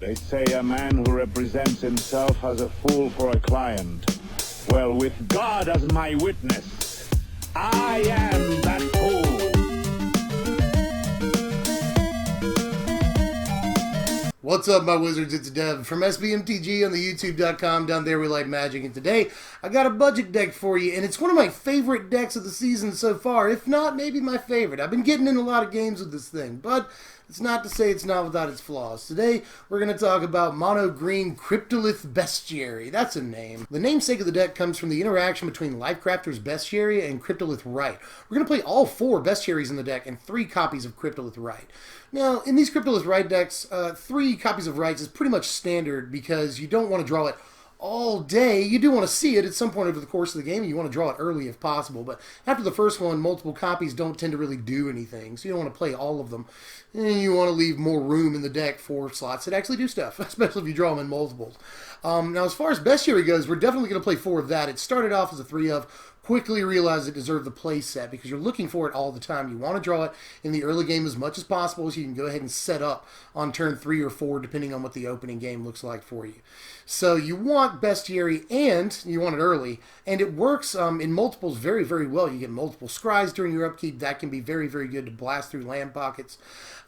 They say a man who represents himself has a fool for a client. Well, with God as my witness, I am that fool. What's up, my wizards? It's Dev from SBMTG on the YouTube.com. Down there we like magic, and today I got a budget deck for you, and it's one of my favorite decks of the season so far, if not maybe my favorite. I've been getting in a lot of games with this thing, but it's not to say it's not without its flaws. Today we're going to talk about Mono Green Cryptolith Bestiary. That's a name. The namesake of the deck comes from the interaction between Lifecrafter's Bestiary and Cryptolith Rite. We're going to play all 4 Bestiaries in the deck and 3 copies of Cryptolith Rite. Now, in these Cryptolith Rite decks, 3 copies of Rites is pretty much standard because you don't want to draw it all day. You do want to see it at some point over the course of the game, and you want to draw it early if possible. But after the first one, multiple copies don't tend to really do anything, so you don't want to play all of them. And you want to leave more room in the deck for slots that actually do stuff, especially if you draw them in multiples. Now, as far as Bestiary goes, we're definitely going to play 4 of that. It started off as a 3 of. Quickly realized it deserved the play set because you're looking for it all the time. You want to draw it in the early game as much as possible so you can go ahead and set up on turn 3 or 4 depending on what the opening game looks like for you. So you want Bestiary and you want it early, and it works in multiples very, very well. You get multiple scries during your upkeep. That can be very, very good to blast through land pockets.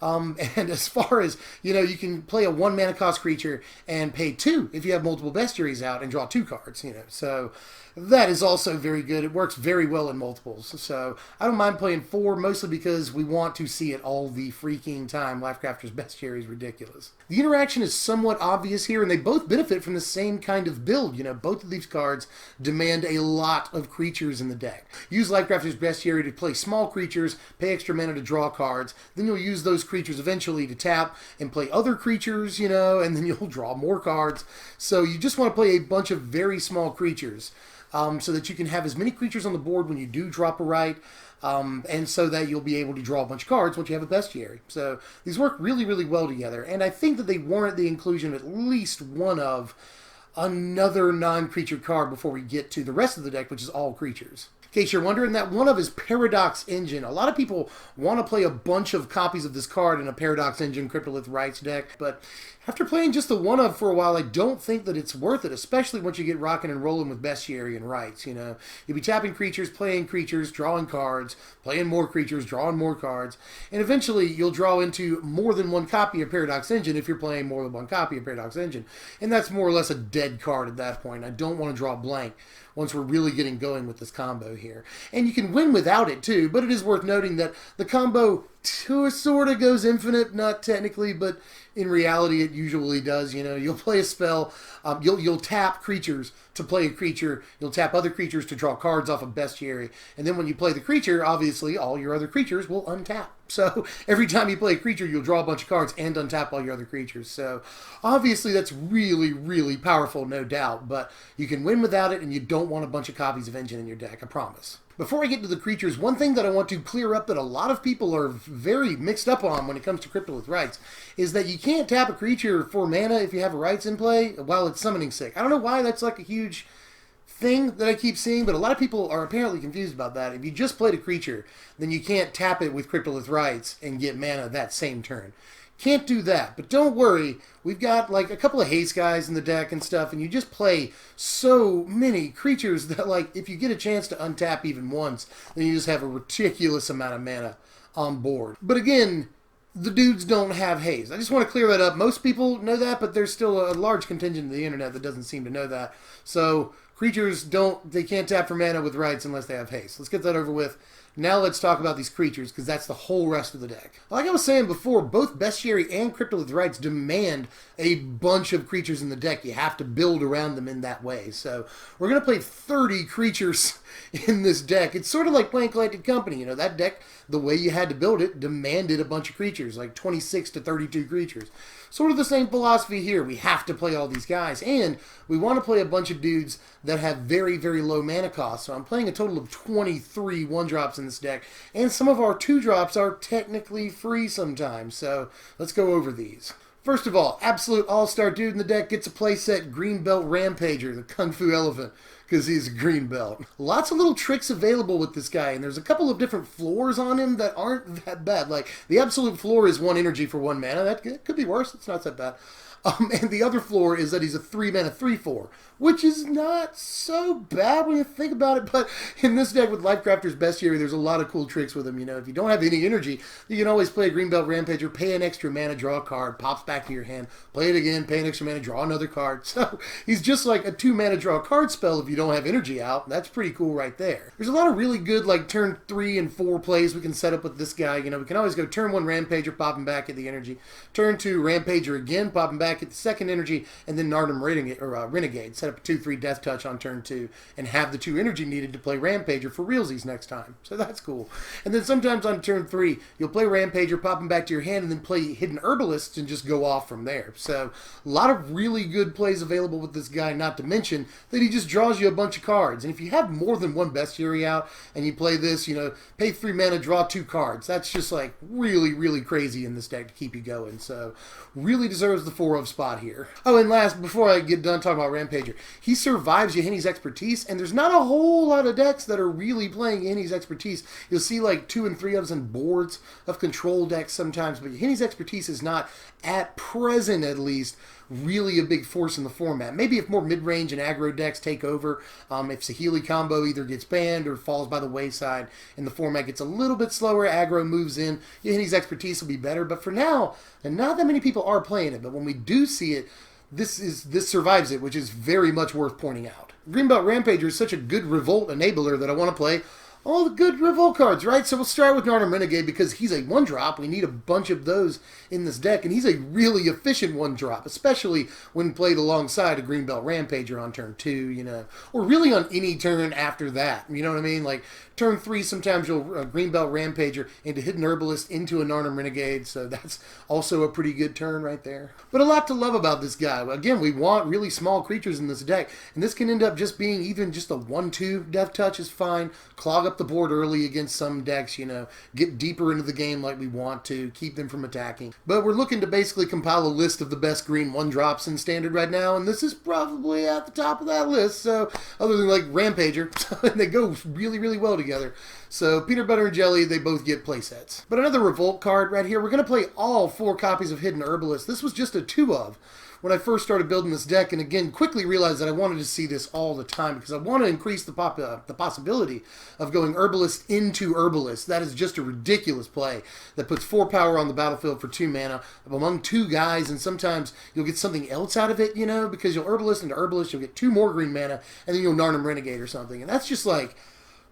And as far as, you can play a 1 mana cost creature and pay 2 if you have multiple Bestiaries out and draw 2 cards, So that is also very good. It works very well in multiples. So I don't mind playing 4, mostly because we want to see it all the freaking time. Lifecrafter's Bestiary is ridiculous. The interaction is somewhat obvious here, and they both benefit from the same kind of build. Both of these cards demand a lot of creatures in the deck. Use Lifecrafter's Bestiary to play small creatures, pay extra mana to draw cards, then you'll use those creatures eventually to tap and play other creatures, and then you'll draw more cards. So you just want to play a bunch of very small creatures. So that you can have as many creatures on the board when you do drop a Rite, and so that you'll be able to draw a bunch of cards once you have a Bestiary. So these work really, really well together, and I think that they warrant the inclusion of at least one of another non-creature card before we get to the rest of the deck, which is all creatures. In case you're wondering, that one of is Paradox Engine. A lot of people want to play a bunch of copies of this card in a Paradox Engine Cryptolith Rites deck, but after playing just the one of for a while, I don't think that it's worth it, especially once you get rocking and rolling with Bestiary and Rites, You'll be tapping creatures, playing creatures, drawing cards, playing more creatures, drawing more cards, and eventually you'll draw into more than one copy of Paradox Engine if you're playing more than one copy of Paradox Engine, and that's more or less a dead card at that point. I don't want to draw blank once we're really getting going with this combo here. And you can win without it too, but it is worth noting that the combo sort of goes infinite, not technically, but in reality it usually does. You'll play a spell, you'll tap creatures to play a creature, you'll tap other creatures to draw cards off of Bestiary, and then when you play the creature, obviously all your other creatures will untap. So every time you play a creature, you'll draw a bunch of cards and untap all your other creatures. So obviously that's really, really powerful, no doubt, but you can win without it, and you don't want a bunch of copies of Engine in your deck, I promise. Before I get to the creatures, one thing that I want to clear up that a lot of people are very mixed up on when it comes to Cryptolith Rites is that you can't tap a creature for mana if you have a Rites in play while it's summoning sick. I don't know why that's like a huge thing that I keep seeing, but a lot of people are apparently confused about that. If you just played a creature, then you can't tap it with Cryptolith Rites and get mana that same turn. Can't do that, but don't worry, we've got like a couple of haste guys in the deck and stuff, and you just play so many creatures that if you get a chance to untap even once, then you just have a ridiculous amount of mana on board. But again, the dudes don't have haste. I just want to clear that up. Most people know that, but there's still a large contingent of the internet that doesn't seem to know that. So creatures they can't tap for mana with Rites unless they have haste. Let's get that over with. Now let's talk about these creatures, because that's the whole rest of the deck. Like I was saying before, both Bestiary and Cryptolith Rites demand a bunch of creatures in the deck. You have to build around them in that way. So we're going to play 30 creatures in this deck. It's sort of like playing Collected Company. That deck, the way you had to build it, demanded a bunch of creatures, like 26 to 32 creatures. Sort of the same philosophy here. We have to play all these guys, and we want to play a bunch of dudes that have very, very low mana cost. So I'm playing a total of 23 1-drops in this deck, and some of our 2-drops are technically free sometimes. So let's go over these. First of all, absolute all-star dude in the deck gets a playset Greenbelt Rampager, the Kung Fu Elephant, because he's a green belt. Lots of little tricks available with this guy, and there's a couple of different floors on him that aren't that bad. Like, the absolute floor is 1 energy for 1 mana. That could be worse. It's not that bad. And the other floor is that he's a 3-mana 3/4, which is not so bad when you think about it. But in this deck with Lifecrafter's Bestiary, there's a lot of cool tricks with him. You know, if you don't have any energy, you can always play a Greenbelt Rampager, pay an extra mana, draw a card, pops back to your hand, play it again, pay an extra mana, draw another card. So he's just like a 2-mana draw card spell if you don't have energy out. That's pretty cool right there. There's a lot of really good like turn 3 and 4 plays we can set up with this guy. You know, we can always go turn 1 Rampager, pop him back at the energy. Turn 2 Rampager again, pop him back at the second energy, and then Narnam Renegade. Set up a 2/3 Death Touch on turn 2 and have the 2 energy needed to play Rampager for realsies next time. So that's cool. And then sometimes on turn 3, you'll play Rampager, pop him back to your hand, and then play Hidden Herbalists and just go off from there. So a lot of really good plays available with this guy, not to mention that he just draws you a bunch of cards. And if you have more than one Bestiary out and you play this, you know, pay 3 mana, draw 2 cards. That's just like really, really crazy in this deck to keep you going. So really deserves the 4-of spot here. Oh, and last, before I get done talking about Rampager, he survives Yahenni's Expertise, and there's not a whole lot of decks that are really playing Yahenni's Expertise. You'll see like 2 and 3-ofs in boards of control decks sometimes, but Yahenni's Expertise is not, at present at least, really a big force in the format. Maybe if more mid-range and aggro decks take over, if Saheeli combo either gets banned or falls by the wayside and the format gets a little bit slower, aggro moves in, Yahenni's Expertise will be better. But for now, and not that many people are playing it, but when we do see it, this survives it, which is very much worth pointing out. Greenbelt Rampager is such a good Revolt enabler that I want to play all the good Revolt cards, right? So we'll start with Narnam Renegade because he's a 1-drop. We need a bunch of those in this deck, and he's a really efficient 1-drop, especially when played alongside a Greenbelt Rampager on turn 2, you know, or really on any turn after that. You know what I mean? Like turn 3, sometimes you'll Greenbelt Rampager into Hidden Herbalist into a Narnam Renegade, so that's also a pretty good turn right there. But a lot to love about this guy. Again, we want really small creatures in this deck, and this can end up just being even just a 1/2 Death Touch is fine. Clog up the board early against some decks, you know, get deeper into the game like we want to, keep them from attacking. But we're looking to basically compile a list of the best green 1-drops in Standard right now, and this is probably at the top of that list, so other than like Rampager, they go really, really well together. So Peanut Butter and Jelly, they both get playsets. But another Revolt card right here, we're going to play all 4 copies of Hidden Herbalist. This was just a 2-of when I first started building this deck, and again, quickly realized that I wanted to see this all the time because I want to increase the possibility of going Herbalist into Herbalist. That is just a ridiculous play that puts 4 power on the battlefield for 2 mana among 2 guys, and sometimes you'll get something else out of it, you know, because you'll Herbalist into Herbalist, you'll get 2 more green mana, and then you'll Narnam Renegade or something, and that's just like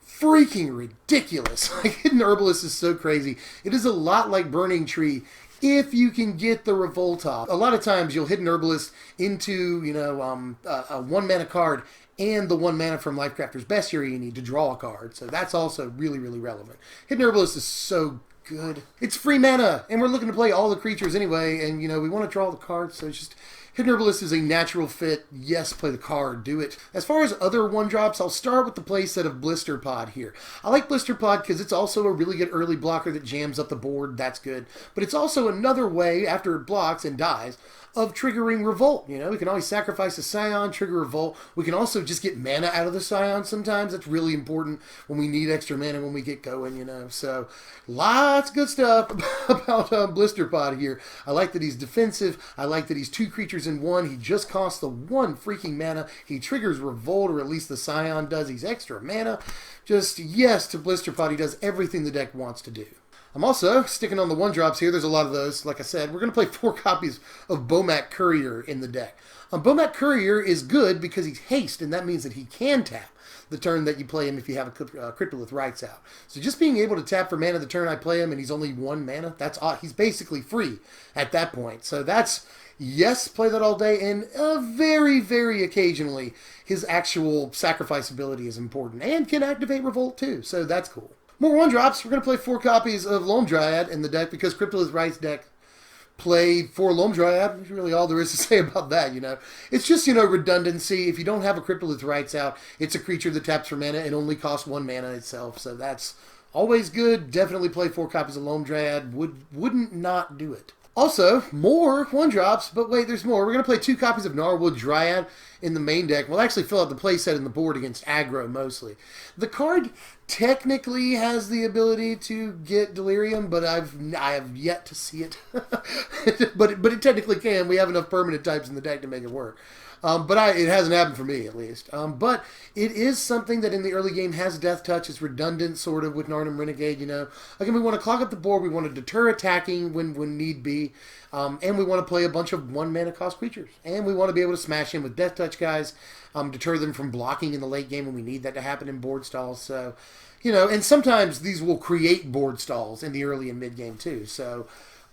freaking ridiculous. Like, Hidden Herbalist is so crazy. It is a lot like Burning Tree if you can get the Revolt off. A lot of times you'll Hidden Herbalist into, you know, a 1-mana card and the 1 mana from Lifecrafter's Bestiary you need to draw a card. So that's also really, really relevant. Hidden Herbalist is so good. It's free mana, and we're looking to play all the creatures anyway, and, you know, we want to draw the cards, so it's just Hidden Herbalist is a natural fit. Yes, play the card. Do it. As far as other 1-drops, I'll start with the playset of Blisterpod here. I like Blisterpod because it's also a really good early blocker that jams up the board. That's good. But it's also another way, after it blocks and dies, of triggering Revolt. You know, we can always sacrifice a Scion, trigger Revolt. We can also just get mana out of the Scion sometimes. That's really important when we need extra mana when we get going, you know. So, lots of good stuff about Blisterpod here. I like that he's defensive. I like that he's 2 creatures in 1. He just costs the 1 freaking mana. He triggers Revolt, or at least the Scion does. He's extra mana. Just yes to Blisterpod. He does everything the deck wants to do. I'm also sticking on the 1-drops here. There's a lot of those. Like I said, we're going to play 4 copies of Bomat Courier in the deck. Bomat Courier is good because he's haste, and that means that he can tap the turn that you play him if you have a Cryptolith Rites out. So just being able to tap for mana the turn I play him, and he's only 1 mana, that's he's basically free at that point. So that's, yes, play that all day, and very, very occasionally his actual sacrifice ability is important, and can activate Revolt too, so that's cool. More 1-drops. We're going to play 4 copies of Loam Dryad in the deck because Cryptolith Rite's deck play 4 Loam Dryad. That's really all there is to say about that, you know. It's just, you know, redundancy. If you don't have a Cryptolith Rites out, it's a creature that taps for mana and only costs 1 mana itself. So that's always good. Definitely play 4 copies of Loam Dryad. Wouldn't not do it. Also, more 1-drops, but wait, there's more. We're going to play 2 copies of Gnarlwood Dryad in the main deck. We'll actually fill out the playset in the board against aggro, mostly. The card technically has the ability to get Delirium, but I have yet to see it. but it technically can. We have enough permanent types in the deck to make it work. It hasn't happened for me, at least. But it is something that in the early game has Death Touch. It's redundant, sort of, with Narnam Renegade, you know. Again, we want to clog up the board. We want to deter attacking when need be. And we want to play a bunch of 1-mana cost creatures. And we want to be able to smash in with Death Touch guys, deter them from blocking in the late game when we need that to happen in board stalls. So, you know, and sometimes these will create board stalls in the early and mid game, too. So,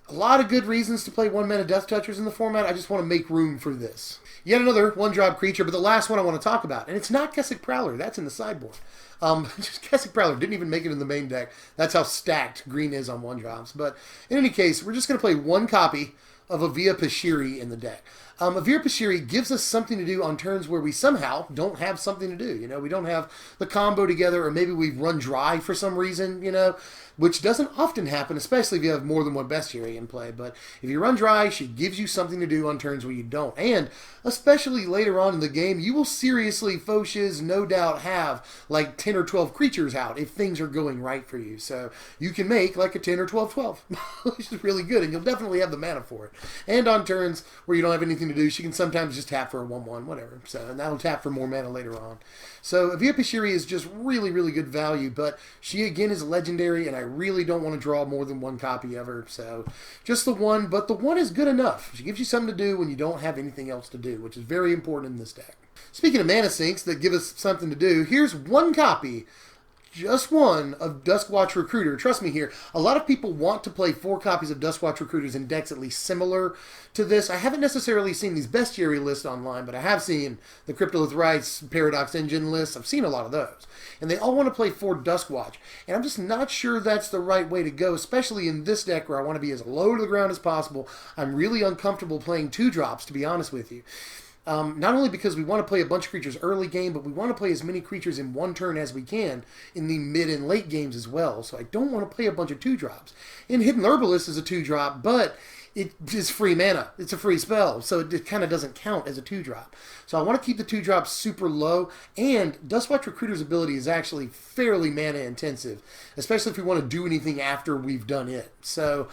a lot of good reasons to play 1-mana Death Touchers in the format. I just want to make room for this. Yet another 1-drop creature, but the last one I want to talk about. And it's not Kessig Prowler. That's in the sideboard. Just Kessig Prowler didn't even make it in the main deck. That's how stacked green is on 1-drops. But in any case, we're just going to play one copy of Oviya Pashiri in the deck. Oviya Pashiri gives us something to do on turns where we somehow don't have something to do. You know, we don't have the combo together, or maybe we've run dry for some reason, you know, which doesn't often happen, especially if you have more than one bestiary in play. But if you run dry, she gives you something to do on turns where you don't. And especially later on in the game, you will seriously, Foshes, no doubt, have like 10 or 12 creatures out if things are going right for you. So you can make like a 10 or 12-12, which is really good, and you'll definitely have the mana for it. And on turns where you don't have anything to do, she can sometimes just tap for a 1-1, whatever. So, and that'll tap for more mana later on. So Oviya Pashiri is just really, really good value, but she again is legendary, and I really don't want to draw more than one copy of her. So just the one, but the one is good enough. She gives you something to do when you don't have anything else to do, which is very important in this deck. Speaking of mana sinks that give us something to do, here's one copy, just one, of Duskwatch Recruiter. Trust me here, a lot of people want to play 4 copies of Duskwatch Recruiters in decks at least similar to this. I haven't necessarily seen these bestiary lists online, but I have seen the Cryptolith Rite's Paradox Engine lists. I've seen a lot of those. And they all want to play 4 Duskwatch. And I'm just not sure that's the right way to go, especially in this deck where I want to be as low to the ground as possible. I'm really uncomfortable playing 2-drops, to be honest with you. Not only because we want to play a bunch of creatures early game, but we want to play as many creatures in one turn as we can in the mid and late games as well. So I don't want to play a bunch of 2-drops. And Hidden Herbalist is a 2-drop, but it is free mana. It's a free spell, so it kind of doesn't count as a 2-drop. So I want to keep the 2-drops super low, and Duskwatch Recruiter's ability is actually fairly mana intensive, especially if we want to do anything after we've done it. So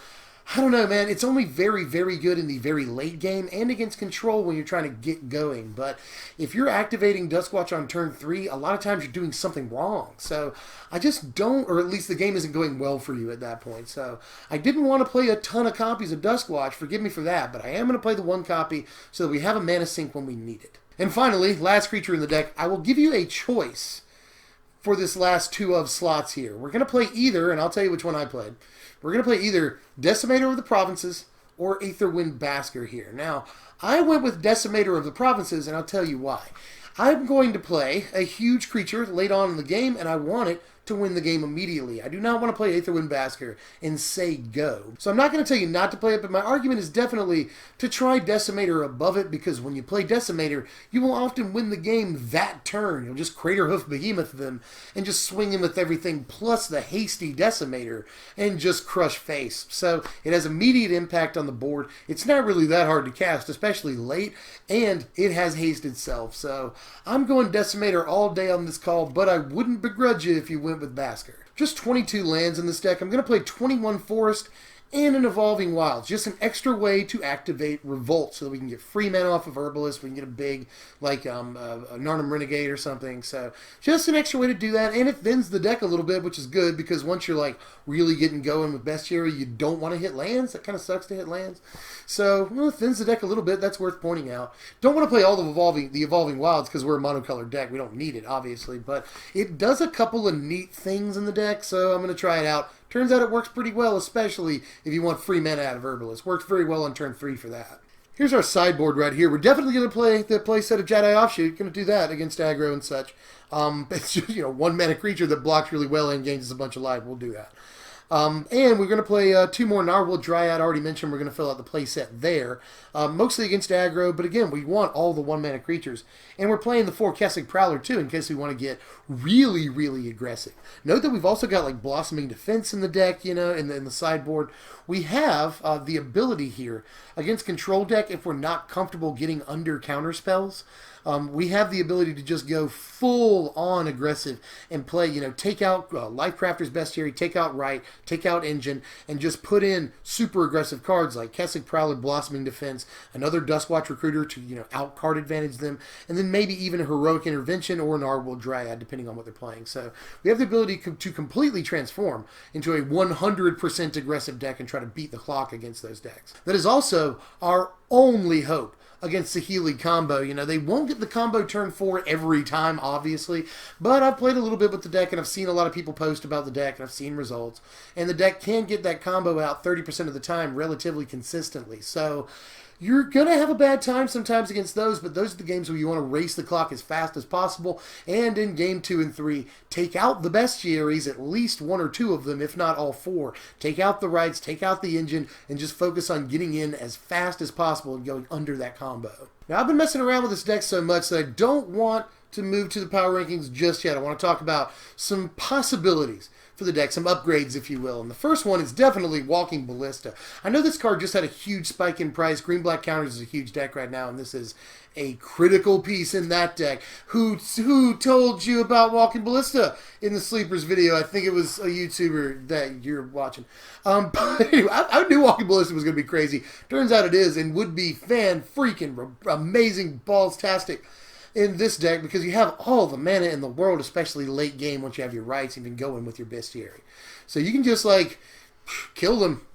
I don't know, man. It's only very, very good in the very late game and against control when you're trying to get going. But if you're activating Duskwatch on turn 3, a lot of times you're doing something wrong. So I just don't, or at least the game isn't going well for you at that point. So I didn't want to play a ton of copies of Duskwatch. Forgive me for that. But I am going to play the one copy so that we have a mana sink when we need it. And finally, last creature in the deck, I will give you a choice for this last 2 of slots here. We're going to play either, and I'll tell you which one I played. We're going to play either Decimator of the Provinces or Aetherwind Basker here. Now, I went with Decimator of the Provinces, and I'll tell you why. I'm going to play a huge creature late on in the game, and I want it to win the game immediately. I do not want to play Aetherwind Basker and say go. So I'm not going to tell you not to play it, but my argument is definitely to try Decimator above it, because when you play Decimator, you will often win the game that turn. You'll just Crater Hoof Behemoth them and just swing in with everything plus the hasty Decimator and just crush face. So it has immediate impact on the board. It's not really that hard to cast, especially late, and it has haste itself. So I'm going Decimator all day on this call, but I wouldn't begrudge you if you went with Basker. Just 22 lands in this deck. I'm going to play 21 Forest and an Evolving Wilds. Just an extra way to activate Revolt so that we can get free mana off of Herbalist. We can get a big, like, a Narnam Renegade or something. So just an extra way to do that. And it thins the deck a little bit, which is good, because once you're, like, really getting going with Bestiary, you don't want to hit lands. That kind of sucks to hit lands. So, well, it thins the deck a little bit. That's worth pointing out. Don't want to play all the Evolving Wilds because we're a monocolored deck. We don't need it, obviously. But it does a couple of neat things in the deck, so I'm going to try it out. Turns out it works pretty well, especially if you want free mana out of Herbalist. Works very well on turn 3 for that. Here's our sideboard right here. We're definitely going to play the playset of Jedi Offshoot. Going to do that against aggro and such. It's just, 1 mana creature that blocks really well and gains us a bunch of life. We'll do that. And we're going to play 2 more Gnarlwood Dryad. I already mentioned we're going to fill out the playset there. Mostly against aggro, but again, we want all the 1-mana creatures. And we're playing the 4 Kessig Prowler too, in case we want to get really, really aggressive. Note that we've also got like Blossoming Defense in the deck, you know, in the sideboard. We have the ability here against control deck, if we're not comfortable getting under counter spells, we have the ability to just go full on aggressive and play, you know, take out Lifecrafter's Bestiary, take out Rite, take out Engine, and just put in super aggressive cards like Kessig Prowler, Blossoming Defense, another Duskwatch Recruiter to, you know, out card advantage them, and then maybe even a Heroic Intervention or an Gnarlwood Dryad, depending on what they're playing. So we have the ability to completely transform into a 100% aggressive deck and try to beat the clock against those decks. That is also our only hope against the Healy combo. You know, they won't get the combo turn 4 every time, obviously, but I've played a little bit with the deck, and I've seen a lot of people post about the deck, and I've seen results, and the deck can get that combo out 30% of the time relatively consistently. So you're going to have a bad time sometimes against those, but those are the games where you want to race the clock as fast as possible, and in game 2 and 3, take out the bestiaries, at least 1 or 2 of them, if not all 4. Take out the Rites, take out the Engine, and just focus on getting in as fast as possible and going under that combo. Now, I've been messing around with this deck so much that I don't want to move to the power rankings just yet. I want to talk about some possibilities for the deck, some upgrades, if you will. And the first one is definitely Walking Ballista. I know this card just had a huge spike in price. Green-Black Counters is a huge deck right now, and this is a critical piece in that deck. Who told you about Walking Ballista in the Sleepers video? I think it was a YouTuber that you're watching. But anyway, I knew Walking Ballista was going to be crazy. Turns out it is, and would be fan-freaking amazing, balls-tastic in this deck, because you have all the mana in the world, especially late game once you have your Rites even going with your Bestiary. So you can just like kill them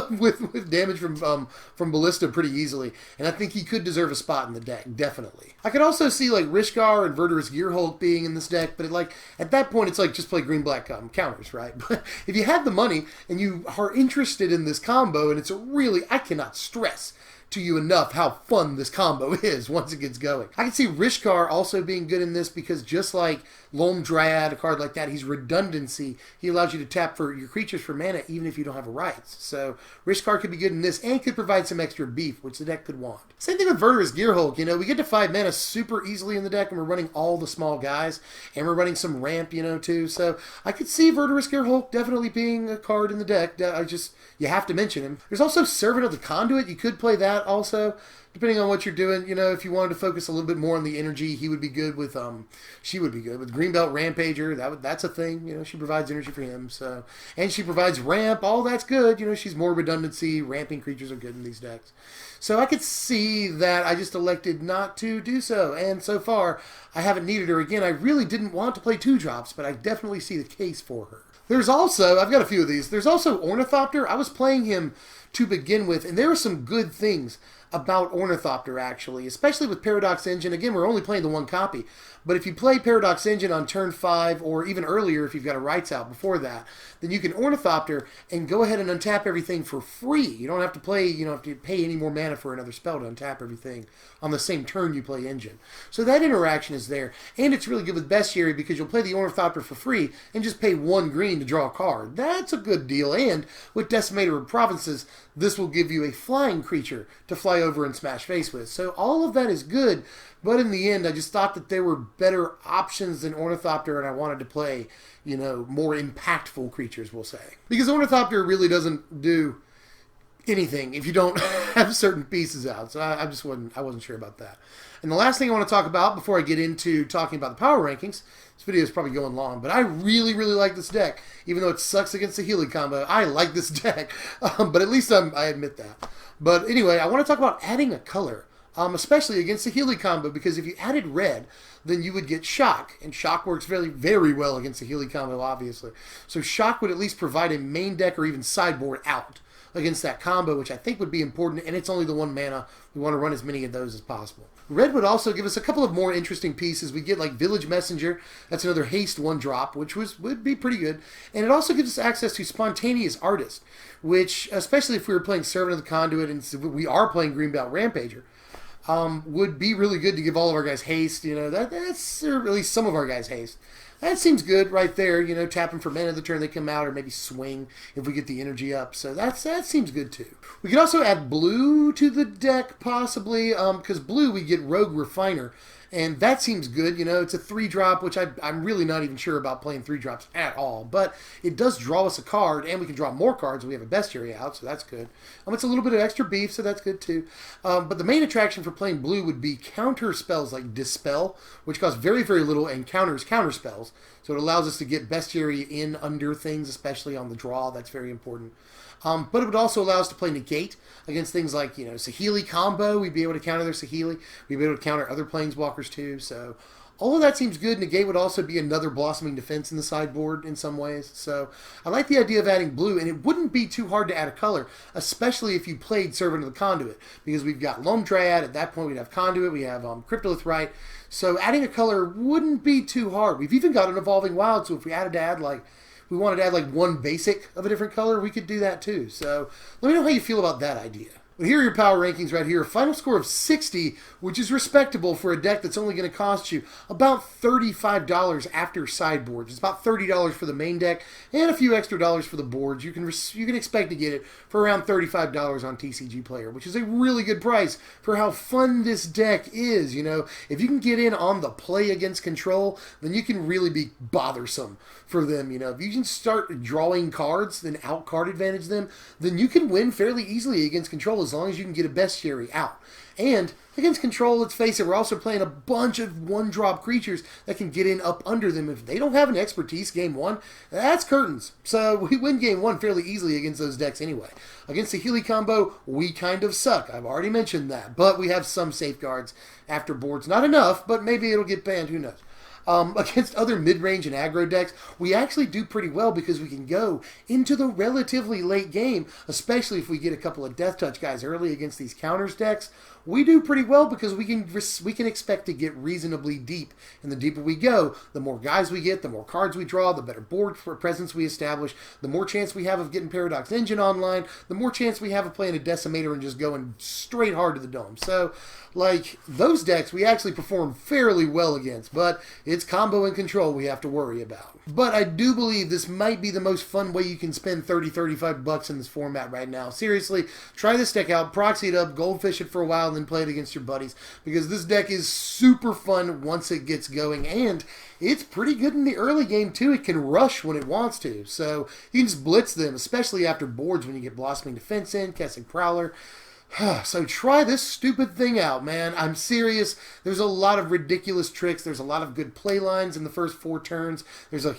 with damage from Ballista pretty easily, and I think he could deserve a spot in the deck, definitely. I could also see like Rishkar and Verdurous Gearhulk being in this deck, but at that point it's like just play green-black counters, right? But if you have the money and you are interested in this combo, and it's a really, I cannot stress to you enough how fun this combo is once it gets going. I can see Rishkar also being good in this, because just like Loam Dryad, a card like that, he's redundancy. He allows you to tap for your creatures for mana even if you don't have a Rites. So Rishkar could be good in this and could provide some extra beef, which the deck could want. Same thing with Verdurous Gearhulk. You know, we get to 5 mana super easily in the deck, and we're running all the small guys, and we're running some ramp, you know, too. So I could see Verdurous Gearhulk definitely being a card in the deck. You have to mention him. There's also Servant of the Conduit. You could play that also, depending on what you're doing. You know, if you wanted to focus a little bit more on the energy, he would be good with, she would be good with Greenbelt Rampager. That's a thing. You know, she provides energy for him. So, and she provides ramp. All that's good. You know, she's more redundancy. Ramping creatures are good in these decks. So I could see that. I just elected not to do so. And so far, I haven't needed her again. I really didn't want to play 2-drops, but I definitely see the case for her. There's also, I've got a few of these. There's also Ornithopter. I was playing him to begin with, and there are some good things about Ornithopter, actually, especially with Paradox Engine. Again, we're only playing the 1 copy, but if you play Paradox Engine on turn 5, or even earlier if you've got a Rites out before that, then you can Ornithopter and go ahead and untap everything for free. You don't have to play, you don't have to pay any more mana for another spell to untap everything on the same turn you play Engine. So that interaction is there, and it's really good with Bestiary, because you'll play the Ornithopter for free and just pay 1 green to draw a card. That's a good deal, and with Decimator of Provinces, this will give you a flying creature to fly over and smash face with. So all of that is good, but in the end, I just thought that there were better options than Ornithopter, and I wanted to play, you know, more impactful creatures, we'll say. Because Ornithopter really doesn't do anything if you don't have certain pieces out. So I wasn't sure about that. And the last thing I want to talk about before I get into talking about the power rankings, this video is probably going long, but I really, really like this deck. Even though it sucks against the Healy combo, I like this deck. But at least I admit that. But anyway, I want to talk about adding a color, especially against the Healy combo, because if you added red, then you would get Shock. And Shock works very, very well against the Healy combo, obviously. So Shock would at least provide a main deck or even sideboard out against that combo, which I think would be important, and it's only the 1 mana. We want to run as many of those as possible. Red would also give us a couple of more interesting pieces. We get like Village Messenger. That's another haste 1-drop, which would be pretty good. And it also gives us access to Spontaneous Artist, which, especially if we were playing Servant of the Conduit and we are playing Greenbelt Rampager, would be really good to give all of our guys haste. You know, that's or at least some of our guys haste. that seems good right there. You know, tapping for mana the turn they come out, or maybe swing if we get the energy up. So that seems good too. We could also add blue to the deck possibly, because blue we get Rogue Refiner. And that seems good, you know, it's a 3-drop, which I'm really not even sure about playing 3-drops at all. But it does draw us a card, and we can draw more cards when we have a Bestiary out, so that's good. It's a little bit of extra beef, so that's good too. But the main attraction for playing blue would be counter spells like Dispel, which costs very, very little and counters counter spells. So it allows us to get Bestiary in under things, especially on the draw. That's very important. But it would also allow us to play Negate against things like, you know, Saheeli combo. We'd be able to counter their Saheeli. We'd be able to counter other planeswalkers too. So all of that seems good. Negate would also be another Blossoming Defense in the sideboard in some ways. So I like the idea of adding blue, and it wouldn't be too hard to add a color, especially if you played Servant of the Conduit, because we've got Loam Dryad. At that point, we'd have Conduit. We have Cryptolith Rite. So adding a color wouldn't be too hard. We've even got an Evolving Wild, so if we wanted to add like one basic of a different color, we could do that too. So let me know how you feel about that idea. But here are your power rankings right here. A final score of 60, which is respectable for a deck that's only going to cost you about $35 after sideboards. It's about $30 for the main deck and a few extra dollars for the boards. You can expect to get it for around $35 on TCG Player, which is a really good price for how fun this deck is. You know, if you can get in on the play against control, then you can really be bothersome for them. You know, if you can start drawing cards, then out card advantage them, then you can win fairly easily against control as long as you can get a Bestiary out. And against control, let's face it, we're also playing a bunch of one-drop creatures that can get in up under them. If they don't have an expertise game one, that's curtains. So we win game one fairly easily against those decks anyway. Against the Healy combo, we kind of suck. I've already mentioned that. But we have some safeguards after boards. Not enough, but maybe it'll get banned. Who knows? Against other mid-range and aggro decks, we actually do pretty well because we can go into the relatively late game, especially if we get a couple of Death Touch guys early against these counters decks. We do pretty well because we can expect to get reasonably deep. And the deeper we go, the more guys we get, the more cards we draw, the better board for presence we establish, the more chance we have of getting Paradox Engine online, the more chance we have of playing a Decimator and just going straight hard to the dome. So, like, those decks we actually perform fairly well against, but it's combo and control we have to worry about. But I do believe this might be the most fun way you can spend $30-$35 in this format right now. Seriously, try this deck out, proxy it up, goldfish it for a while, and then play it against your buddies, because this deck is super fun once it gets going, and it's pretty good in the early game too. It can rush when it wants to, so you can just blitz them, especially after boards when you get Blossoming Defense in, Kessig Prowler. So try this stupid thing out, man. I'm serious. There's a lot of ridiculous tricks. There's a lot of good play lines in the first 4 turns. There's a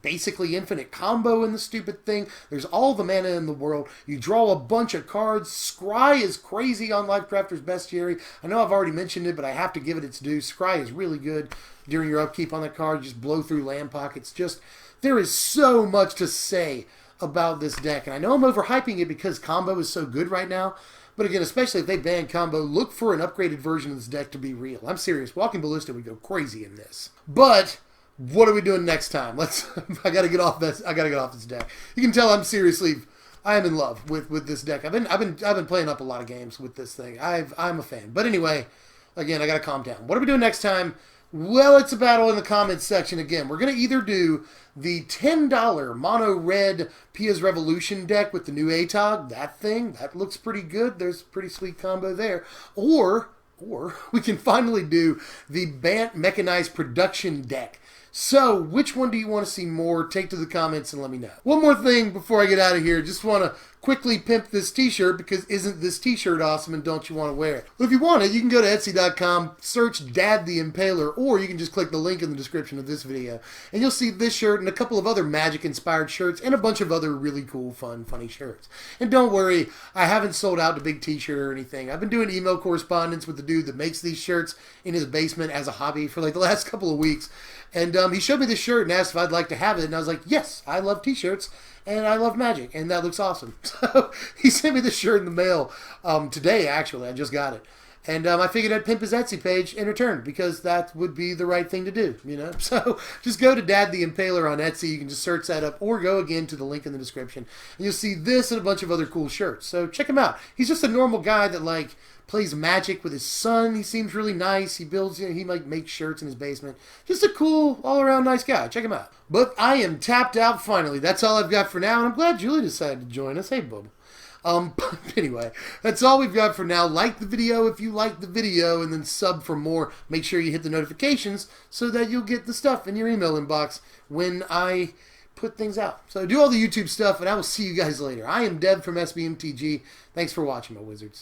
basically infinite combo in the stupid thing. There's all the mana in the world. You draw a bunch of cards. Scry is crazy on Lifecrafter's Bestiary. I know I've already mentioned it, but I have to give it its due. Scry is really good during your upkeep on that card. Just blow through land pockets. There is so much to say about this deck. And I know I'm overhyping it because combo is so good right now. But again, especially if they ban combo, look for an upgraded version of this deck to be real. I'm serious. Walking Ballista would go crazy in this. But what are we doing next time? I gotta get off this. I gotta get off this deck. You can tell I am in love with this deck. I've been playing up a lot of games with this thing. I'm a fan. But anyway, again, I gotta calm down. What are we doing next time? Well, it's a battle in the comments section again. We're going to either do the $10 mono red Pia's Revolution deck with the new ATOG, that thing, that looks pretty good. There's a pretty sweet combo there. Or we can finally do the Bant Mechanized Production deck. So, which one do you want to see more? Take to the comments and let me know. One more thing before I get out of here. Just want to quickly pimp this t-shirt, because isn't this t-shirt awesome and don't you want to wear it? Well, if you want it, you can go to Etsy.com, search Dad the Impaler, or you can just click the link in the description of this video, and you'll see this shirt and a couple of other Magic-inspired shirts and a bunch of other really cool, fun, funny shirts. And don't worry, I haven't sold out the big t-shirt or anything. I've been doing email correspondence with the dude that makes these shirts in his basement as a hobby for like the last couple of weeks. And he showed me this shirt and asked if I'd like to have it. And I was like, yes, I love t-shirts and I love Magic. And that looks awesome. So he sent me this shirt in the mail today, actually. I just got it. And I figured I'd pimp his Etsy page in return because that would be the right thing to do, you know? So just go to Dad the Impaler on Etsy. You can just search that up or go again to the link in the description. And you'll see this and a bunch of other cool shirts. So check him out. He's just a normal guy that, like, plays Magic with his son. He seems really nice. He builds, you know, he like makes shirts in his basement. Just a cool, all-around nice guy. Check him out. But I am tapped out finally. That's all I've got for now, and I'm glad Julie decided to join us. Hey, bub. But anyway, that's all we've got for now. Like the video if you like the video, and then sub for more. Make sure you hit the notifications so that you'll get the stuff in your email inbox when I put things out. So do all the YouTube stuff, and I will see you guys later. I am Deb from SBMTG. Thanks for watching, my wizards.